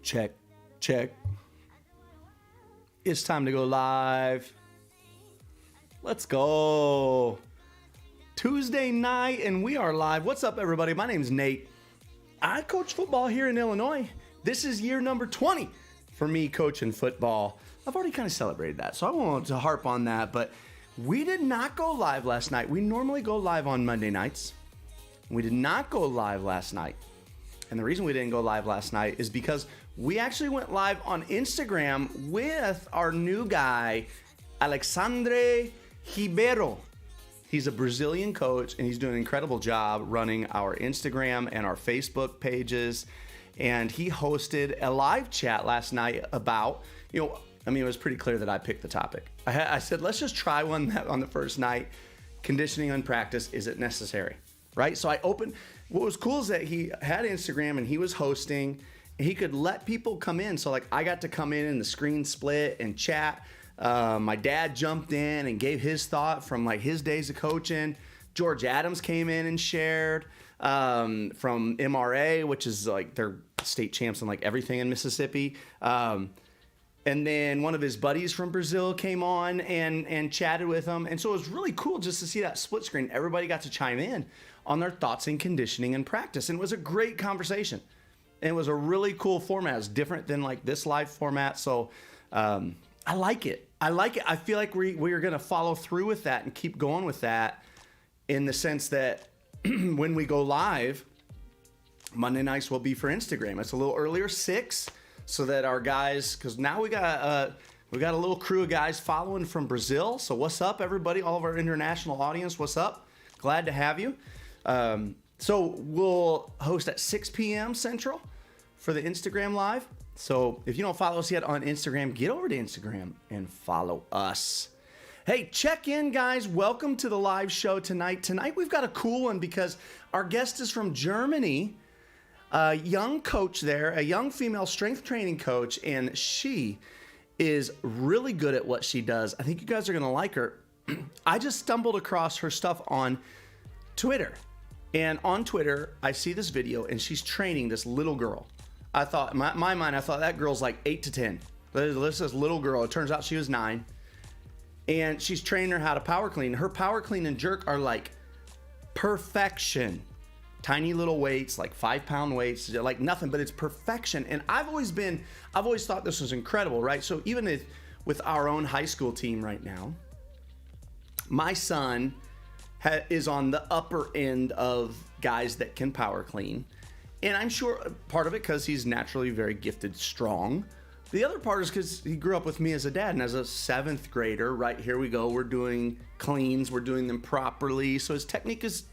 Check, check. It's time to go live. Let's go. Tuesday night, and we are live. What's up, everybody? My name's Nate. I coach football here in Illinois. This is year number 20 for me coaching football. I've already kind of celebrated that, so I won't harp on that, but we did not go live last night. We normally go live on Monday nights. We did not go live last night. And the reason we didn't go live last night is because we actually went live on Instagram with our new guy, Alexandre Ribeiro. He's a Brazilian coach, and he's doing an incredible job running our Instagram and our Facebook pages. And he hosted a live chat last night about, it was pretty clear that I picked the topic. I said, let's just try one on the first night. Conditioning on practice, is it necessary? Right? So I opened. What was cool is that he had Instagram and he was hosting, he could let people come in. So like I got to come in and the screen split and chat. My dad jumped in and gave his thought from like his days of coaching. George Adams came in and shared from MRA, which is like they're state champs in like everything in Mississippi. And then one of his buddies from Brazil came on and chatted with him. And so it was really cool just to see that split screen. Everybody got to chime in on their thoughts in conditioning and practice. And it was a great conversation. And it was a really cool format. It's different than like this live format. So I like it. I feel like we are going to follow through with that and keep going with that in the sense that when we go live, Monday nights will be for Instagram. It's a little earlier, 6, so that our guys, because now we got a little crew of guys following from Brazil. So what's up, everybody? All of our international audience, what's up? Glad to have you. So we'll host at 6 p.m. Central for the Instagram Live. So if you don't follow us yet on Instagram, get over to Instagram and follow us. Hey, check in, guys. Welcome to the live show tonight. Tonight we've got a cool one because our guest is from Germany, a young coach there, a young female strength training coach, and she is really good at what she does. I think you guys are going to like her. I just stumbled across her stuff on Twitter. And on Twitter, I see this video, and she's training this little girl. I thought, in my mind, I thought that girl's like 8 to 10. This is little girl. It turns out she was 9. And she's training her how to power clean. Her power clean and jerk are like perfection. Tiny little weights, like 5-pound weights, like nothing, but it's perfection. And I've always thought this was incredible, right? So even with our own high school team right now, my son is on the upper end of guys that can power clean. And I'm sure part of it because he's naturally very gifted, strong. The other part is because he grew up with me as a dad, and as a 7th grader, right, here we go, we're doing cleans, we're doing them properly, so his technique is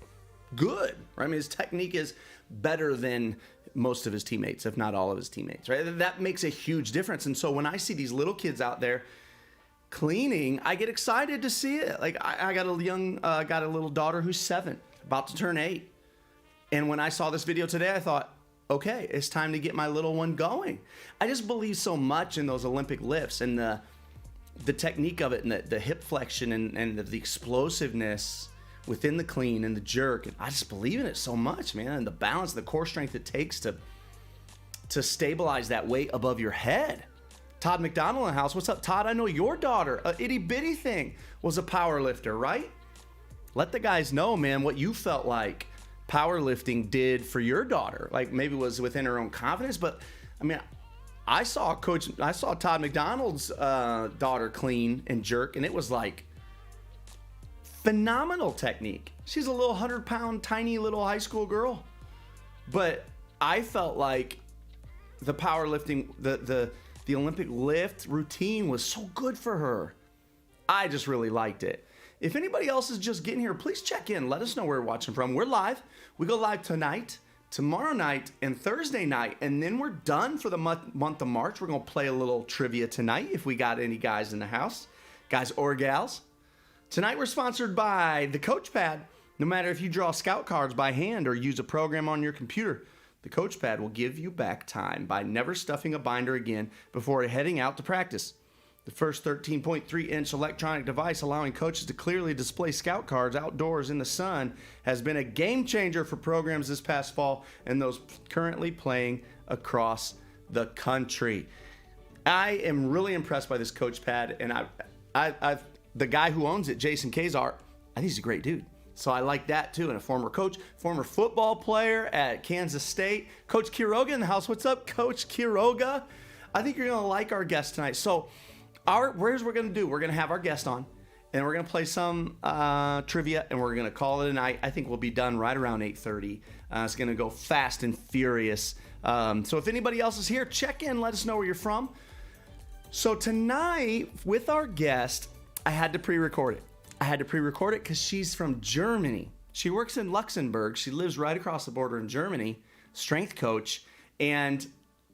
good, right? I mean, his technique is better than most of his teammates, if not all of his teammates, right? That makes a huge difference. And so when I see these little kids out there cleaning, I get excited to see it. Like I got a little daughter who's 7, about to turn 8. And when I saw this video today, I thought, okay, it's time to get my little one going. I just believe so much in those Olympic lifts and the technique of it and the hip flexion and the explosiveness within the clean and the jerk. And I just believe in it so much, man. And the balance, the core strength it takes to stabilize that weight above your head. Todd McDonald in the house. What's up, Todd? I know your daughter, a itty bitty thing, was a power lifter, right? Let the guys know, man, what you felt like powerlifting did for your daughter. Like maybe it was within her own confidence, but I mean, I saw Todd McDonald's daughter clean and jerk, and it was like phenomenal technique. She's a little 100-pound, tiny little high school girl, but I felt like the powerlifting, the Olympic lift routine was so good for her. I just really liked it. If anybody else is just getting here, please check in. Let us know where you're watching from. We're live. We go live tonight, tomorrow night, and Thursday night, and then we're done for the month of March. We're going to play a little trivia tonight if we got any guys in the house, guys or gals. Tonight we're sponsored by the Coach Pad. No matter if you draw scout cards by hand or use a program on your computer, the Coach Pad will give you back time by never stuffing a binder again before heading out to practice. The first 13.3-inch electronic device allowing coaches to clearly display scout cards outdoors in the sun has been a game changer for programs this past fall and those currently playing across the country. I am really impressed by this Coach Pad, and I've the guy who owns it, Jason Kazar, I think he's a great dude. So I like that too. And a former coach, former football player at Kansas State. Coach Quiroga in the house. What's up, Coach Quiroga? I think you're going to like our guest tonight. So here's what we're going to do. We're going to have our guest on, and we're going to play some trivia, and we're going to call it a night. I think we'll be done right around 8:30. It's going to go fast and furious. So if anybody else is here, check in. Let us know where you're from. So tonight, with our guest, I had to pre-record it. Because she's from Germany. She works in Luxembourg. She lives right across the border in Germany, strength coach. And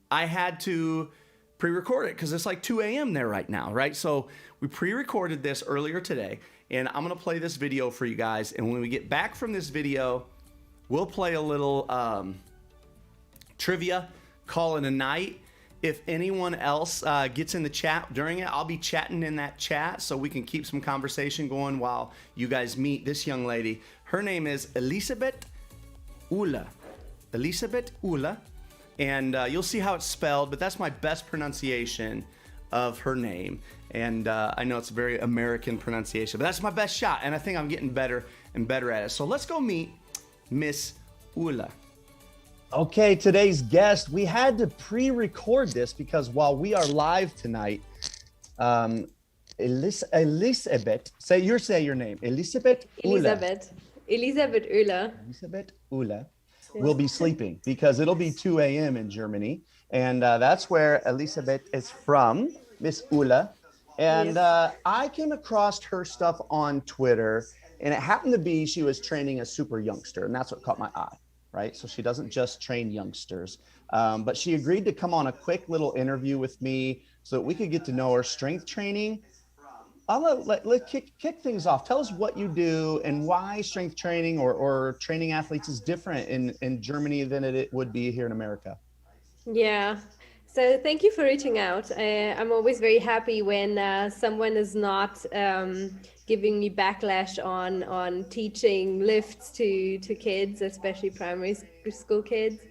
I had to pre-record it because it's like 2 a.m. there right now, right? So we pre-recorded this earlier today, and I'm going to play this video for you guys. And when we get back from this video, we'll play a little trivia call it a night. If anyone else gets in the chat during it, I'll be chatting in that chat so we can keep some conversation going while you guys meet this young lady. Her name is Elisabeth Oehler. Elisabeth Oehler. And you'll see how it's spelled, but that's my best pronunciation of her name. And I know it's a very American pronunciation, but that's my best shot. And I think I'm getting better and better at it. So let's go meet Miss Oehler. Okay, today's guest, we had to pre-record this because while we are live tonight, Elisabeth, say your name, Elisabeth Oehler. Elisabeth Oehler. Elisabeth Oehler will be sleeping because it'll be 2 a.m. in Germany. And that's where Elisabeth is from, Miss Oehler. And I came across her stuff on Twitter, and it happened to be she was training a super youngster, and that's what caught my eye. Right? So she doesn't just train youngsters, but she agreed to come on a quick little interview with me so that we could get to know her strength training. Let's kick things off. Tell us what you do and why strength training or training athletes is different in Germany than it would be here in America. Yeah. So thank you for reaching out. I'm always very happy when someone is not giving me backlash on teaching lifts to kids, especially primary school kids.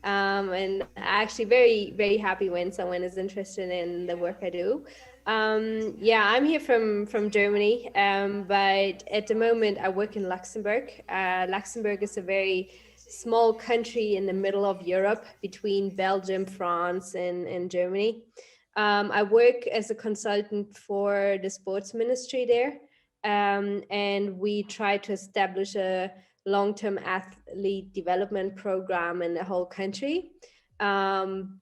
And actually very, very happy when someone is interested in the work I do. I'm here from Germany, but at the moment I work in Luxembourg. Luxembourg is a very small country in the middle of Europe between Belgium, France, and Germany. I work as a consultant for the sports ministry there, and we try to establish a long-term athlete development program in the whole country,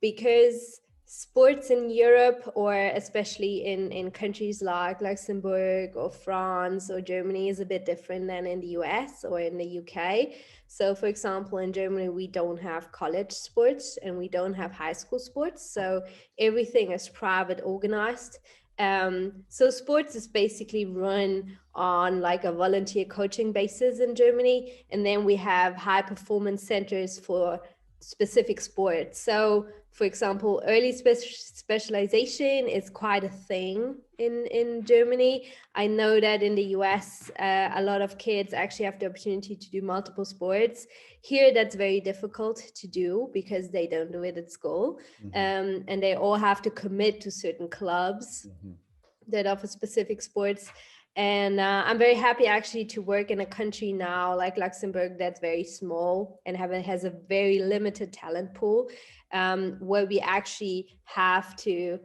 because sports in Europe, or especially in countries like Luxembourg or France or Germany, is a bit different than in the US or in the UK. So for example, in Germany, we don't have college sports and we don't have high school sports. So everything is private organized. So sports is basically run on like a volunteer coaching basis in Germany. And then we have high performance centers for specific sports. So for example, early specialization is quite a thing in Germany. I know that in the US, a lot of kids actually have the opportunity to do multiple sports. Here, that's very difficult to do because they don't do it at school. And they all have to commit to certain clubs that offer specific sports. And I'm very happy actually to work in a country now like Luxembourg that's very small and has a very limited talent pool, where we actually have to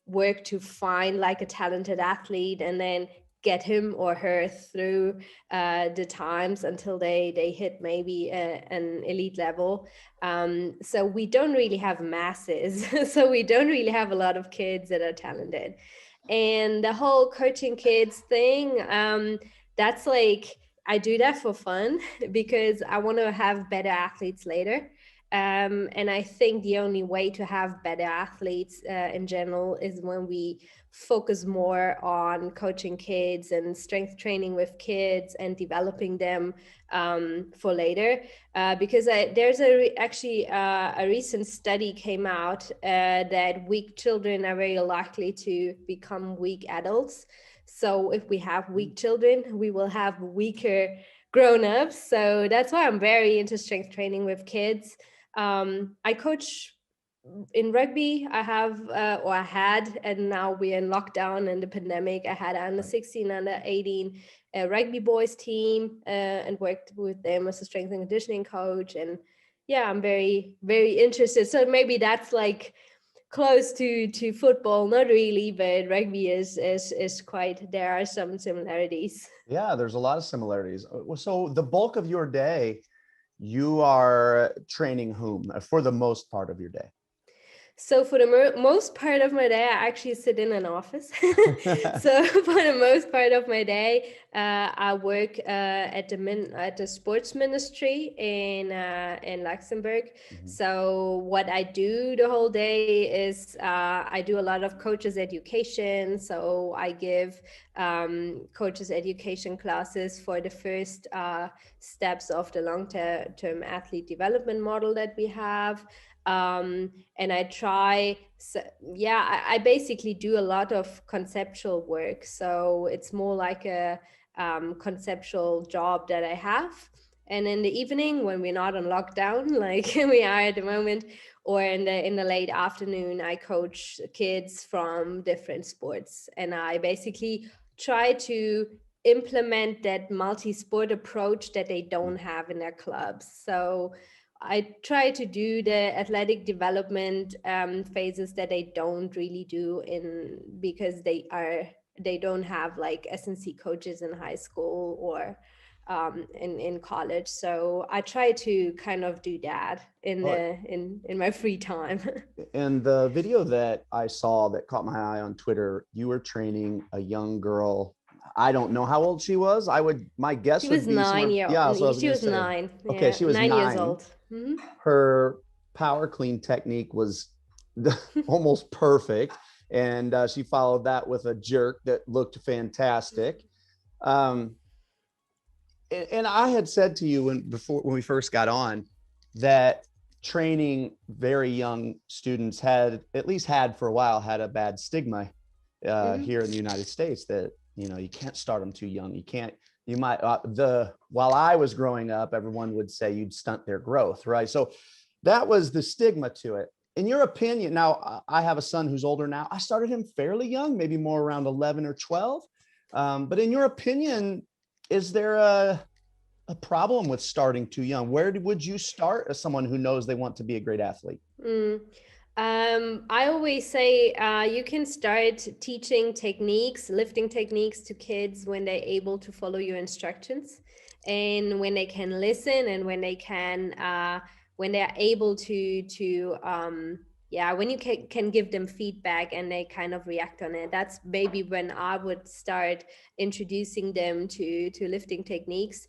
work to find like a talented athlete and then get him or her through the times until they hit maybe an elite level. So we don't really have masses. So we don't really have a lot of kids that are talented. And the whole coaching kids thing, that's like, I do that for fun because I want to have better athletes later. And I think the only way to have better athletes in general is when we focus more on coaching kids and strength training with kids and developing them for later. Because there's actually a recent study came out that weak children are very likely to become weak adults. So if we have weak children, we will have weaker grown-ups. So that's why I'm very into strength training with kids. I coach in rugby. I had, and now we're in lockdown and the pandemic. I had under 16, under 18 rugby boys team and worked with them as a strength and conditioning coach. And yeah, I'm very, very interested. So maybe that's like close to football, not really, but rugby is quite, there are some similarities. Yeah, there's a lot of similarities. So the bulk of your day, you are training whom for the most part of your day? So for the most part of my day, I actually sit in an office. So for the most part of my day, I work at the sports ministry in Luxembourg. So what I do the whole day is I do a lot of coaches education. So I give coaches education classes for the first steps of the long-term athlete development model that we have. And I try, so, yeah, I basically do a lot of conceptual work. So it's more like a conceptual job that I have. And in the evening, when we're not on lockdown, like we are at the moment, or in the late afternoon, I coach kids from different sports, and I basically try to implement that multi-sport approach that they don't have in their clubs. So I try to do the athletic development phases that they don't really do in, because they don't have like S&C coaches in high school or in college. So I try to kind of do that in my free time. And the video that I saw that caught my eye on Twitter, you were training a young girl. I don't know how old she was. My guess She would was be somewhere. Yeah, so I was she gonna was say. 9. Okay, Yeah, she was 9 years 9. old. Mhm. Her power clean technique was almost perfect, and she followed that with a jerk that looked fantastic. Um, and I had said to you when we first got on that training very young students had for a while had a bad stigma here in the United States, that you can't start them too young. You might while I was growing up, everyone would say you'd stunt their growth, right? So that was the stigma to it. In your opinion, now I have a son who's older now. I started him fairly young, maybe more around 11 or 12. But in your opinion, is there a problem with starting too young? Where would you start as someone who knows they want to be a great athlete? Mm. I always say you can start teaching techniques, lifting techniques to kids when they're able to follow your instructions, and when they can listen, and when they're able yeah, when you can give them feedback and they kind of react on it. That's maybe when I would start introducing them to lifting techniques.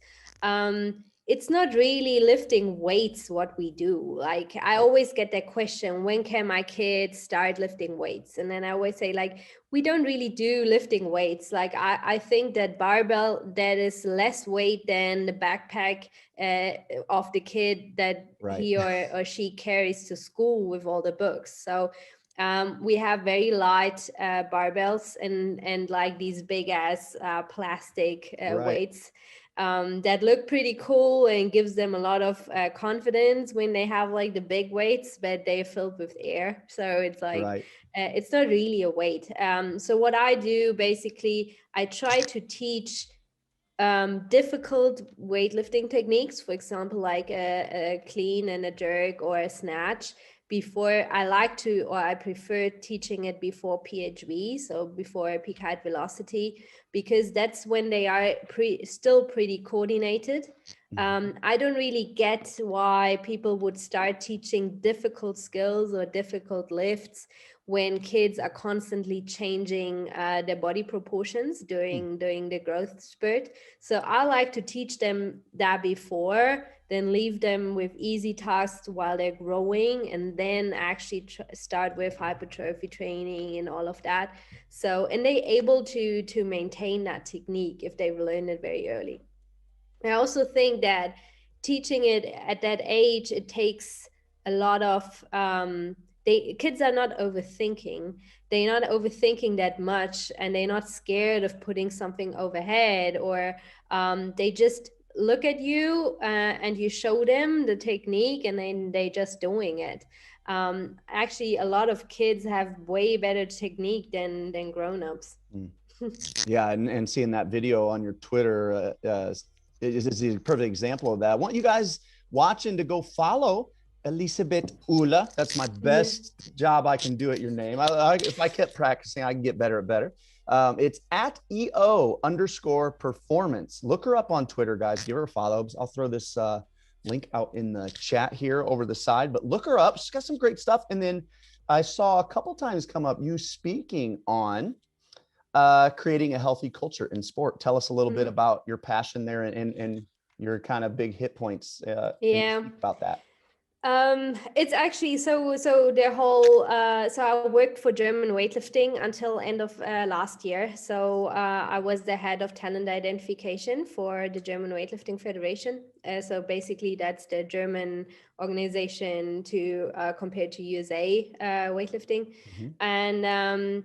It's not really lifting weights what we do. Like, I always get that question, when can my kids start lifting weights? And then I always say, like, we don't really do lifting weights. Like, I think that barbell, that is less weight than the backpack of the kid that Right. he or she carries to school with all the books. So we have very light barbells and like these big ass plastic Right. weights that look pretty cool and gives them a lot of confidence when they have like the big weights, but they're filled with air. So it's like, Right. it's not really a weight. So what I do, basically, I try to teach difficult weightlifting techniques, for example, like a clean and a jerk or a snatch, before I prefer teaching it before PHV, so before peak height velocity, because that's when they are still pretty coordinated. I don't really get why people would start teaching difficult skills or difficult lifts when kids are constantly changing their body proportions during the growth spurt. So I like to teach them that before, then leave them with easy tasks while they're growing, and then actually start with hypertrophy training and all of that. So, and they're able to maintain that technique if they learn it very early. I also think that teaching it at that age, it takes a lot of kids are not overthinking. They're not overthinking that much, and they're not scared of putting something overhead, or they just look at you and you show them the technique, and then they just doing it. Actually, a lot of kids have way better technique than grown-ups. Yeah, and seeing that video on your Twitter is a perfect example of that. I want you guys watching to go follow Elisabeth Oehler. That's my best job I can do at your name. If I kept practicing, I can get better at better. It's at EO_performance. Look her up on Twitter, guys. Give her a follow. I'll throw this link out in the chat here over the side, but look her up. She's got some great stuff. And then I saw a couple times come up you speaking on creating a healthy culture in sport. Tell us a little bit about your passion there and your kind of big hit points Yeah. about that. It's actually so the whole so I worked for German weightlifting until end of last year. So I was the head of talent identification for the German Weightlifting Federation. So basically that's the German organization to compared to USA weightlifting. And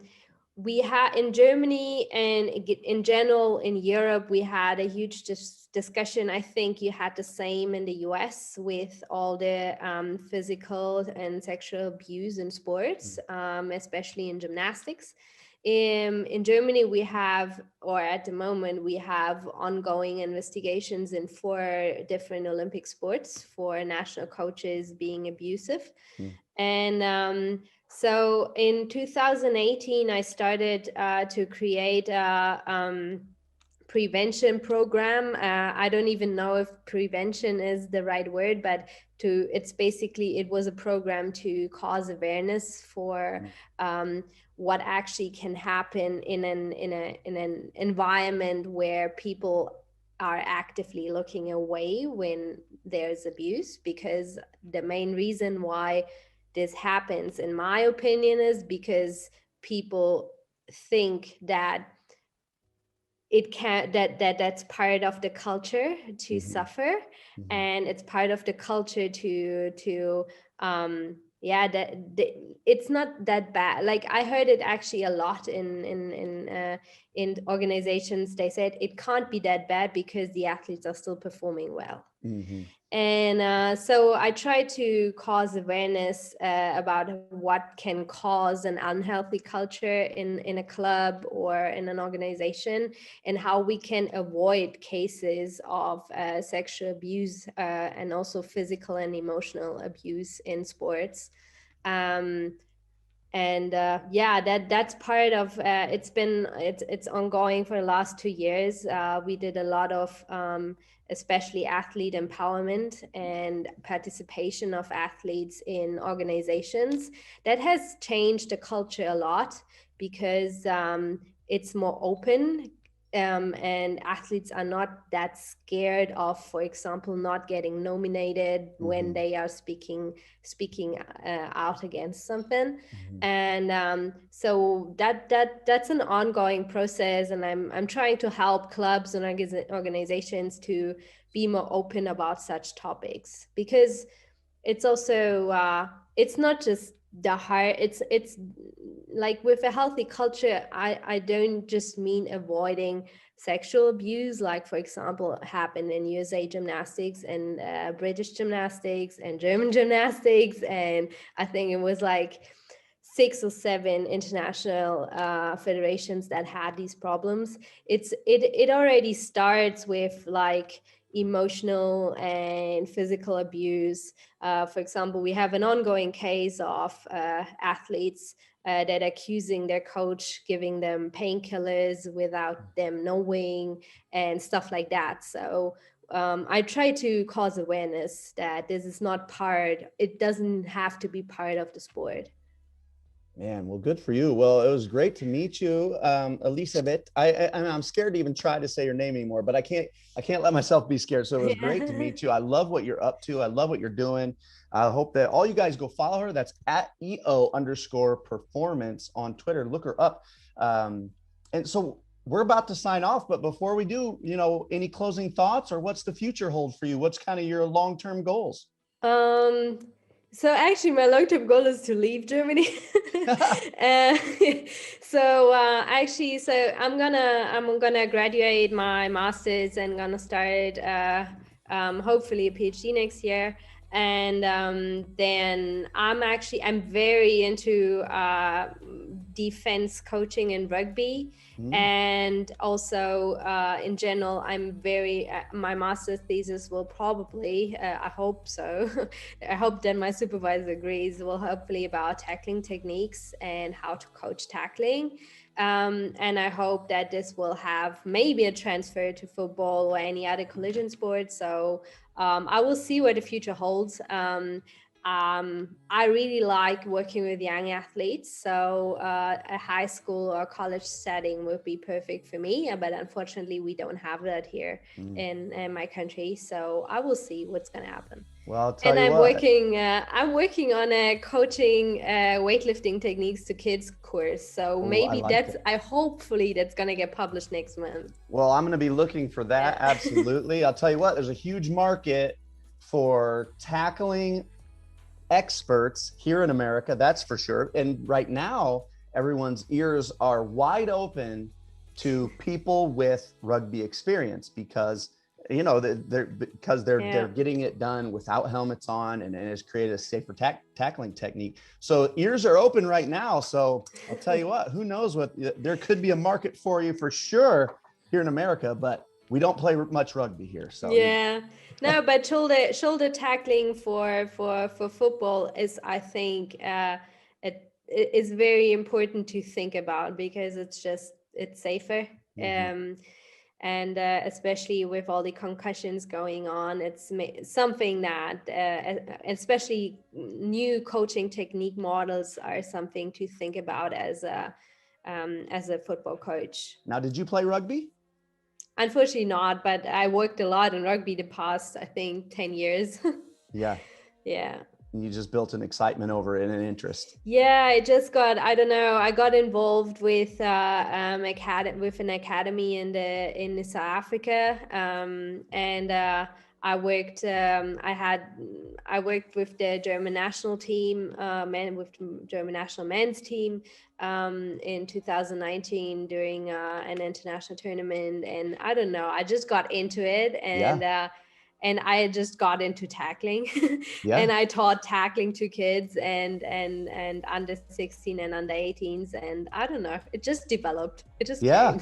we had in Germany and in general in Europe, we had a huge discussion. I think you had the same in the US with all the physical and sexual abuse in sports, especially in gymnastics. In Germany, we have, or at the moment, we have ongoing investigations in 4 different Olympic sports for national coaches being abusive. And so in 2018, I started to create a prevention program. I don't even know if prevention is the right word, but it was a program to cause awareness for what actually can happen in an environment where people are actively looking away when there's abuse, because the main reason why this happens, in my opinion, is because people think that that's part of the culture to suffer, and it's part of the culture to it's not that bad. Like I heard it actually a lot in organizations. They said it can't be that bad because the athletes are still performing well. And so I try to cause awareness about what can cause an unhealthy culture in a club or in an organization, and how we can avoid cases of sexual abuse and also physical and emotional abuse in sports. That's part of it's ongoing for the last 2 years. We did a lot of especially athlete empowerment and participation of athletes in organizations. That has changed the culture a lot, because it's more open, and athletes are not that scared of, for example, not getting nominated when they are speaking out against something. And so that's an ongoing process, and I'm trying to help clubs and organizations to be more open about such topics, because it's also it's not just the hard, it's like with a healthy culture, I don't just mean avoiding sexual abuse, like for example happened in USA gymnastics and British gymnastics and German gymnastics, and I think it was like 6 or 7 international federations that had these problems. It already starts with like emotional and physical abuse. For example, we have an ongoing case of athletes that are accusing their coach giving them painkillers without them knowing, and stuff like that. So I try to cause awareness that this is not it doesn't have to be part of the sport. Man, well, good for you. Well, it was great to meet you, Elisabeth. I'm scared to even try to say your name anymore, but I can't let myself be scared. So it was great to meet you. I love what you're up to. I love what you're doing. I hope that all you guys go follow her. That's at EO_performance on Twitter. Look her up. And so we're about to sign off, but before we do, any closing thoughts, or what's the future hold for you? What's kind of your long-term goals? So actually, my long-term goal is to leave Germany. So I'm gonna graduate my master's and gonna start hopefully a PhD next year. And then I'm very into defense coaching in rugby. And also in general, my master's thesis will probably, I hope so, I hope that my supervisor agrees, will hopefully about tackling techniques and how to coach tackling. And I hope that this will have maybe a transfer to football or any other collision sport. So I will see what the future holds. I really like working with young athletes. So a high school or college setting would be perfect for me. But unfortunately, we don't have that here in my country. So I will see what's going to happen. Well, I'll tell And you I'm what. working. I'm working on a coaching weightlifting techniques to kids course. So Oh, maybe I like it. hopefully that's gonna get published next month. Well, I'm going to be looking for that. Yeah. Absolutely. I'll tell you what, there's a huge market for tackling experts here in America. That's for sure. And right now, everyone's ears are wide open to people with rugby experience because they're getting it done without helmets on, and it's created a safer tackling technique. So ears are open right now. So I'll tell you what, who knows what, there could be a market for you for sure here in America, but we don't play much rugby here. So yeah, no, but shoulder tackling for football is, I think, it is very important to think about because it's safer. And especially with all the concussions going on, it's something that especially new coaching technique models are something to think about as a football coach. Now, did you play rugby? Unfortunately not, but I worked a lot in rugby the past, I think, 10 years. Yeah. Yeah. And you just built an excitement over it and an interest. Yeah, I got involved with an academy in South Africa, and I worked with the German national team, German national men's team in 2019 during an international tournament, and I just got into it, and I just got into tackling. And I taught tackling to kids and under 16 and under 18s, and I don't know, it just developed. It just came.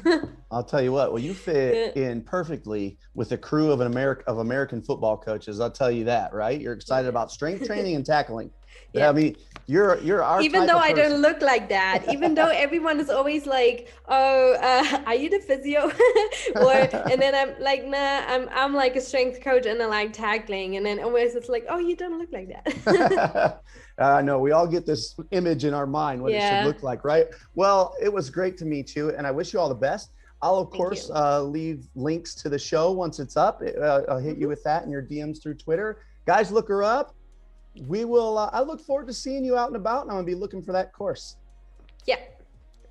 I'll tell you what, well, you fit in perfectly with a crew of American football coaches. I'll tell you that, right? You're excited about strength training and tackling. Yeah. I mean, you're our even though I don't look like that, even though everyone is always like, oh, are you the physio? And then I'm like, nah, I'm like a strength coach and I like tackling, and then always it's like, oh, you don't look like that. I know we all get this image in our mind what it should look like, right? Well, it was great to meet you, and I wish you all the best. I'll of course leave links to the show once it's up. I'll hit you with that in your DMs through Twitter. Guys, look her up. We will. I look forward to seeing you out and about, and I'm gonna be looking for that course. Yeah,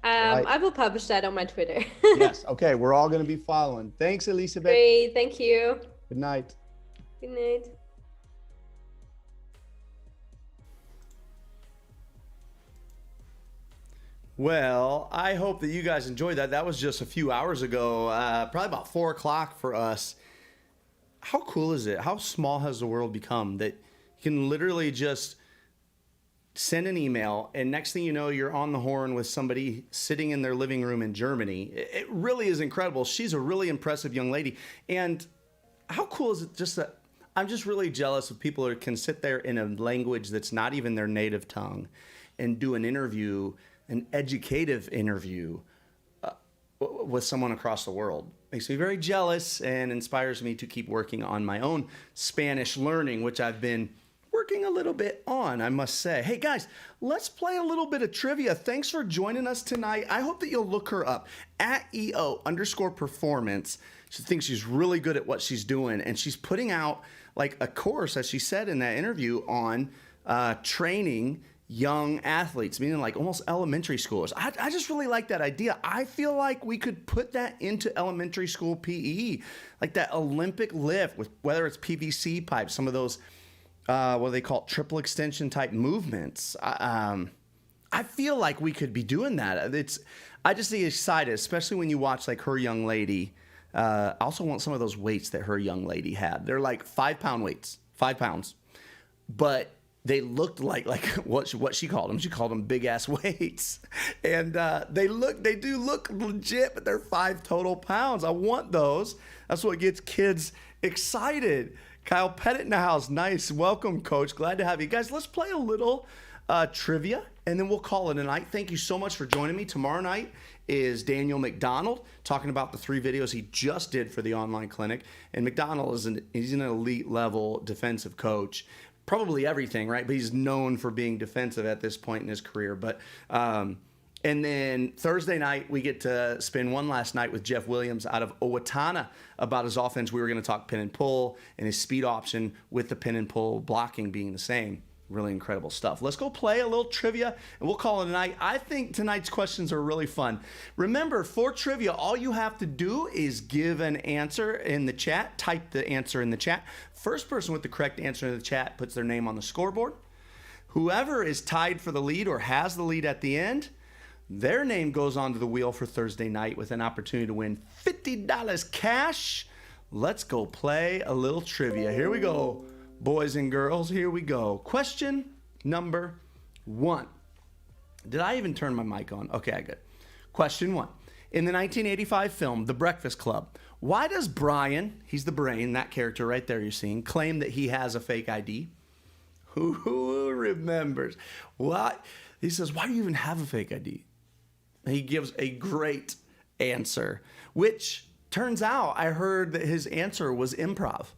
I will publish that on my Twitter. Yes. Okay. We're all gonna be following. Thanks, Elisabeth. Great. Thank you. Good night. Good night. Well, I hope that you guys enjoyed that. That was just a few hours ago, probably about 4 o'clock for us. How cool is it? How small has the world become that you can literally just send an email, and next thing you know, you're on the horn with somebody sitting in their living room in Germany. It really is incredible. She's a really impressive young lady. And how cool is it just that I'm just really jealous of people who can sit there in a language that's not even their native tongue and do an interview, an educative interview with someone across the world. Makes me very jealous and inspires me to keep working on my own Spanish learning, which I've been working a little bit on, I must say. Hey guys, let's play a little bit of trivia. Thanks for joining us tonight. I hope that you'll look her up at EO_performance. She thinks she's really good at what she's doing, and she's putting out like a course, as she said in that interview, on training young athletes, meaning like almost elementary schoolers. I just really like that idea. I feel like we could put that into elementary school PE, like that Olympic lift with whether it's PVC pipes, some of those what they call triple extension type movements. I feel like we could be doing that. I just get excited, especially when you watch like her young lady. I also want some of those weights that her young lady had. They're like 5-pound weights, 5 pounds, but they looked like what she called them. She called them big ass weights, and they do look legit, but they're 5 total pounds. I want those. That's what gets kids excited. Kyle Pettit in the house. Nice. Welcome, Coach. Glad to have you. Guys, let's play a little trivia, and then we'll call it a night. Thank you so much for joining me. Tomorrow night is Daniel McDonald talking about the 3 videos he just did for the online clinic. And McDonald he's an elite level defensive coach. probably everything, right? But he's known for being defensive at this point in his career. But and then Thursday night, we get to spend one last night with Jeff Williams out of Owatonna about his offense. We were going to talk pin and pull and his speed option with the pin and pull blocking being the same. Really incredible stuff. Let's go play a little trivia, and we'll call it a night. I think tonight's questions are really fun. Remember, for trivia, all you have to do is give an answer in the chat. Type the answer in the chat. First person with the correct answer in the chat puts their name on the scoreboard. Whoever is tied for the lead or has the lead at the end, their name goes onto the wheel for Thursday night with an opportunity to win $50 cash. Let's go play a little trivia. Here we go. Boys and girls, here we go. Question number 1. Did I even turn my mic on? Okay, good. Question 1. In the 1985 film, The Breakfast Club, why does Brian, he's the brain, that character right there you're seeing, claim that he has a fake ID? Who remembers? What? He says, why do you even have a fake ID? He gives a great answer, which turns out I heard that his answer was improv.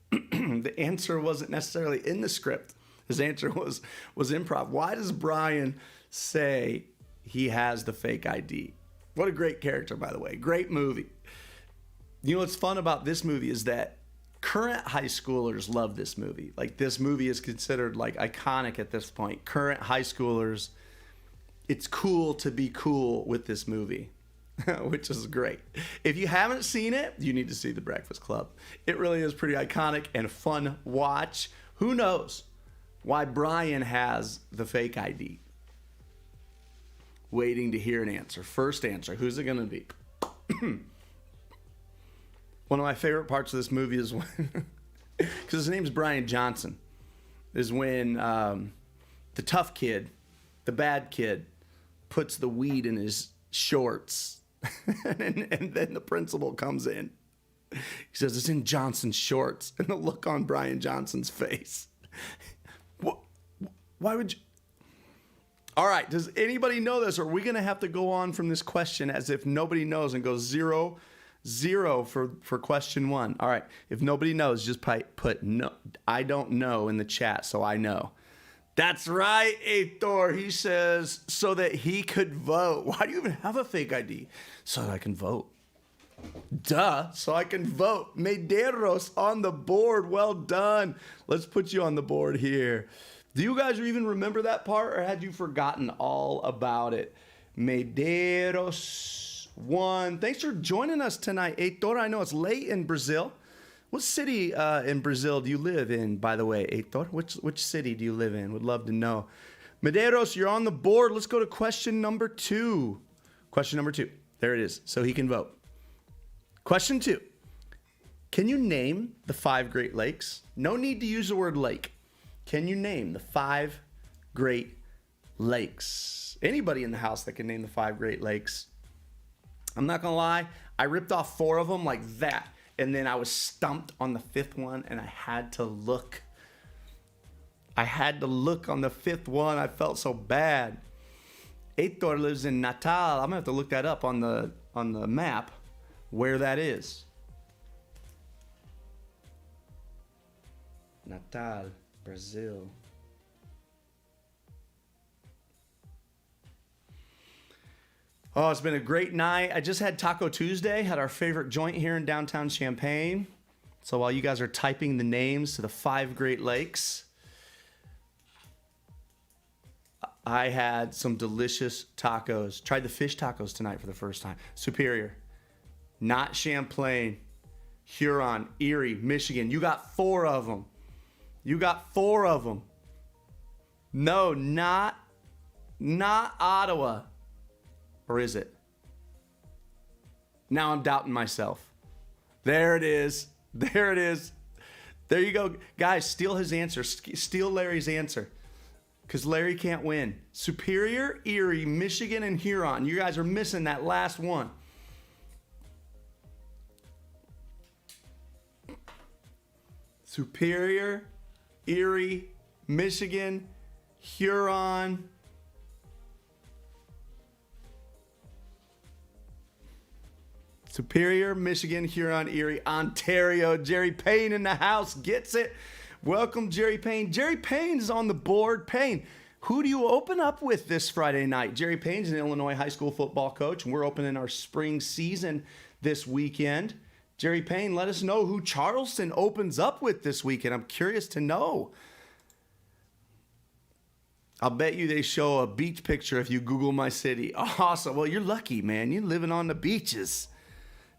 The answer wasn't necessarily in the script. His answer was improv. Why does Brian say he has the fake ID? What a great character, by the way. Great movie. You know what's fun about this movie is that current high schoolers love this movie. Like, this movie is considered like iconic at this point. Current high schoolers, it's cool to be cool with this movie. Which is great. If you haven't seen it, you need to see The Breakfast Club. It really is pretty iconic and a fun watch. Who knows why Brian has the fake ID? Waiting to hear an answer. First answer. Who's it going to be? One of my favorite parts of this movie is when, because his name's Brian Johnson, is when the tough kid, the bad kid, puts the weed in his shorts. and then the principal comes in. He says, it's in Johnson's shorts. And the look on Brian Johnson's face. Why would you? All right. Does anybody know this? Or are we going to have to go on from this question as if nobody knows and go 0-0 for question 1? All right. If nobody knows, just put no, I don't know in the chat so I know. That's right, Oehler. He says, so that he could vote. Why do you even have a fake ID? So that I can vote. Duh, so I can vote. Medeiros on the board. Well done. Let's put you on the board here. Do you guys even remember that part, or had you forgotten all about it? Medeiros won. Thanks for joining us tonight, Oehler. I know it's late in Brazil. What city in Brazil do you live in, by the way, Oehler? Which city do you live in? Would love to know. Medeiros, you're on the board. Let's go to question number 2. Question number 2. There it is, so he can vote. Question 2. Can you name the 5 Great Lakes? No need to use the word lake. Can you name the 5 Great Lakes? Anybody in the house that can name the 5 Great Lakes? I'm not going to lie. I ripped off 4 of them like that. And then I was stumped on the 5th one, and I had to look. On the 5th one. I felt so bad. Oehler lives in Natal. I'm going to have to look that up on the map, where that is. Natal, Brazil. Oh, it's been a great night. I just had Taco Tuesday, had our favorite joint here in downtown Champaign. So while you guys are typing the names to the 5 Great Lakes, I had some delicious tacos. Tried the fish tacos tonight for the first time. Superior. Not Champlain. Huron, Erie, Michigan. You got 4 of them. No, not Ottawa. Or is it? Now I'm doubting myself. There it is. There you go. Guys, steal his answer. Steal Larry's answer. Because Larry can't win. Superior, Erie, Michigan, and Huron. You guys are missing that last one. Superior, Erie, Michigan, Huron. Superior, Michigan, Huron, Erie, Ontario. Jerry Payne in the house gets it. Welcome, Jerry Payne. Jerry Payne's on the board. Payne, who do you open up with this Friday night? Jerry Payne's an Illinois high school football coach, and we're opening our spring season this weekend. Jerry Payne, let us know who Charleston opens up with this weekend. I'm curious to know. I'll bet you they show a beach picture if you Google my city. Awesome. Well, you're lucky, man. You're living on the beaches.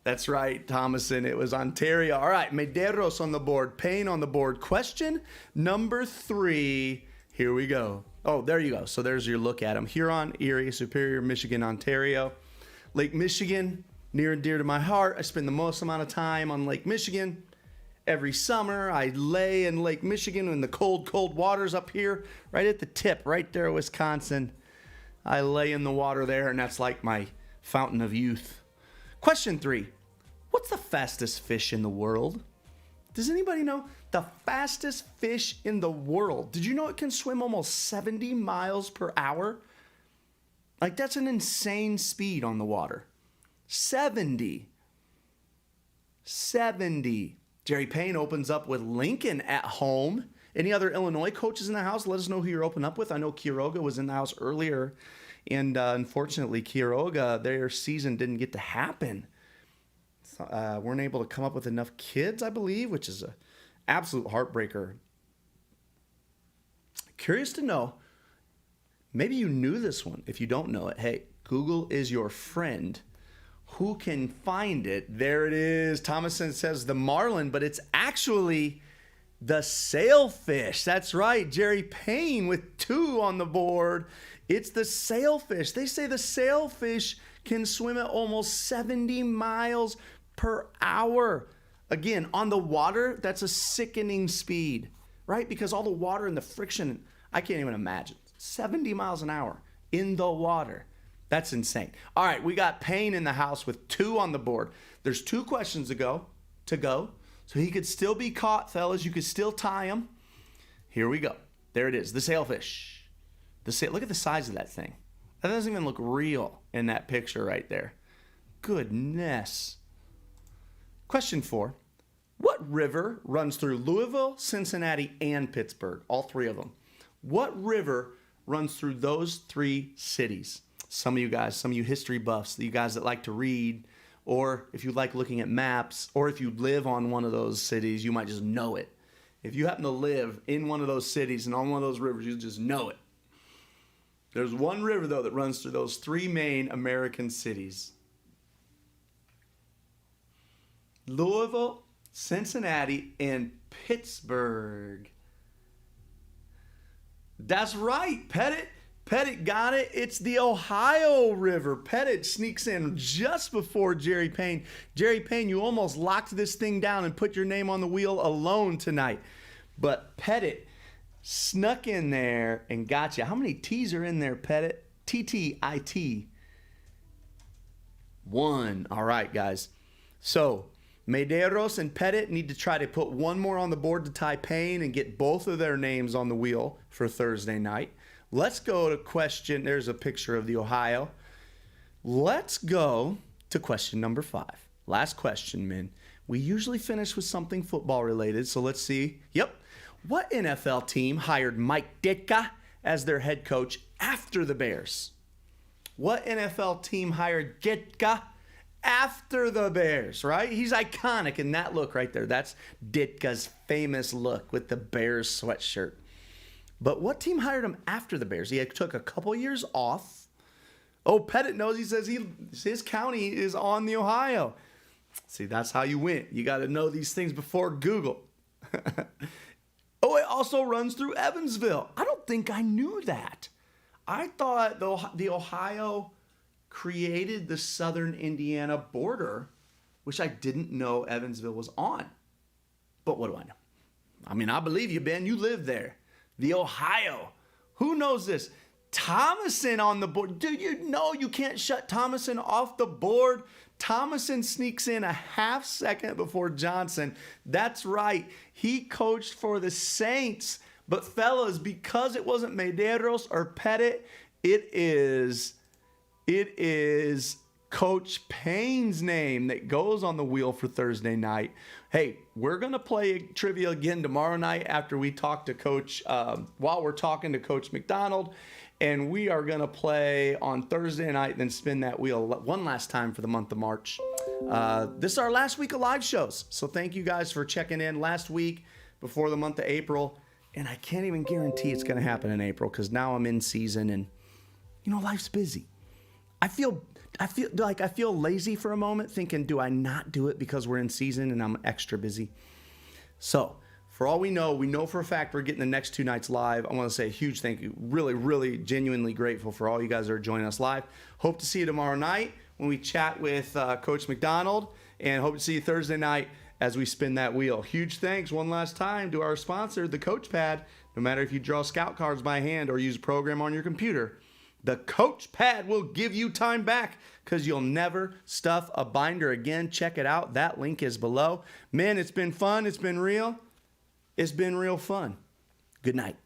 That's right, Thomason. It was Ontario. All right, Medeiros on the board. Payne on the board. Question number 3. Here we go. Oh, there you go. So there's your look at them. Huron, Erie, Superior, Michigan, Ontario. Lake Michigan, near and dear to my heart. I spend the most amount of time on Lake Michigan. Every summer, I lay in Lake Michigan in the cold, cold waters up here, right at the tip, right there, Wisconsin. I lay in the water there, and that's like my fountain of youth. Question 3. What's the fastest fish in the world? Does anybody know? The fastest fish in the world. Did you know it can swim almost 70 miles per hour? Like, that's an insane speed on the water. 70. Jerry Payne opens up with Lincoln at home. Any other Illinois coaches in the house? Let us know who you're opening up with. I know Quiroga was in the house earlier, and unfortunately, Quiroga, their season didn't get to happen. Weren't able to come up with enough kids, I believe, which is an absolute heartbreaker. Curious to know, maybe you knew this one. If you don't know it, hey, Google is your friend. Who can find it? There it is. Thomason says the marlin, but it's actually the sailfish. That's right. Jerry Payne with 2 on the board. It's the sailfish. They say the sailfish can swim at almost 70 miles per hour. Again, on the water, that's a sickening speed, right? Because all the water and the friction, I can't even imagine. 70 miles an hour in the water. That's insane. All right, we got Payne in the house with 2 on the board. There's 2 questions to go. So he could still be caught, fellas. You could still tie him. Here we go. There it is, the sailfish. Look at the size of that thing. That doesn't even look real in that picture right there. Goodness. Question 4. What river runs through Louisville, Cincinnati, and Pittsburgh? All 3 of them. What river runs through those 3 cities? Some of you guys, some of you history buffs, you guys that like to read, or if you like looking at maps, or if you live on one of those cities, you might just know it. If you happen to live in one of those cities and on one of those rivers, you just know it. There's one river, though, that runs through those 3 main American cities. Louisville, Cincinnati, and Pittsburgh. That's right, Pettit. Pettit got it. It's the Ohio River. Pettit sneaks in just before Jerry Payne. Jerry Payne, you almost locked this thing down and put your name on the wheel alone tonight. But Pettit snuck in there and got you. How many T's are in there, Pettit? T-T-I-T. 1. All right, guys. So Medeiros and Pettit need to try to put 1 more on the board to tie Payne and get both of their names on the wheel for Thursday night. Let's go to question. There's a picture of the Ohio. Let's go to question number 5. Last question, men. We usually finish with something football related, so let's see. Yep. What NFL team hired Mike Ditka as their head coach after the Bears? What NFL team hired Ditka after the Bears, right? He's iconic in that look right there. That's Ditka's famous look with the Bears sweatshirt. But what team hired him after the Bears? He took a couple years off. Oh, Pettit knows. He says his county is on the Ohio. See, that's how you win. You got to know these things before Google. Oh, it also runs through Evansville. I don't think I knew that. I thought the Ohio created the southern Indiana border, which I didn't know Evansville was on. But what do I know? I mean, I believe you, Ben. You live there. The Ohio. Who knows this? Thomason on the board. Do you know you can't shut Thomason off the board? Thomason sneaks in a half second before Johnson. That's right. He coached for the Saints. But fellas, because it wasn't Medeiros or Pettit, it is Coach Payne's name that goes on the wheel for Thursday night. Hey, we're going to play trivia again tomorrow night after we talk to Coach, while we're talking to Coach McDonald. And we are going to play on Thursday night, then spin that wheel one last time for the month of March. This is our last week of live shows. So thank you guys for checking in last week before the month of April. And I can't even guarantee it's going to happen in April because now I'm in season and, life's busy. I feel lazy for a moment thinking, do I not do it because we're in season and I'm extra busy? So for all we know for a fact we're getting the next 2 nights live. I want to say a huge thank you. Really, really genuinely grateful for all you guys that are joining us live. Hope to see you tomorrow night when we chat with Coach McDonald, and hope to see you Thursday night as we spin that wheel. Huge thanks one last time to our sponsor, the Coach Pad. No matter if you draw scout cards by hand or use a program on your computer, the Coach Pad will give you time back because you'll never stuff a binder again. Check it out. That link is below. Man, it's been fun. It's been real. It's been real fun. Good night.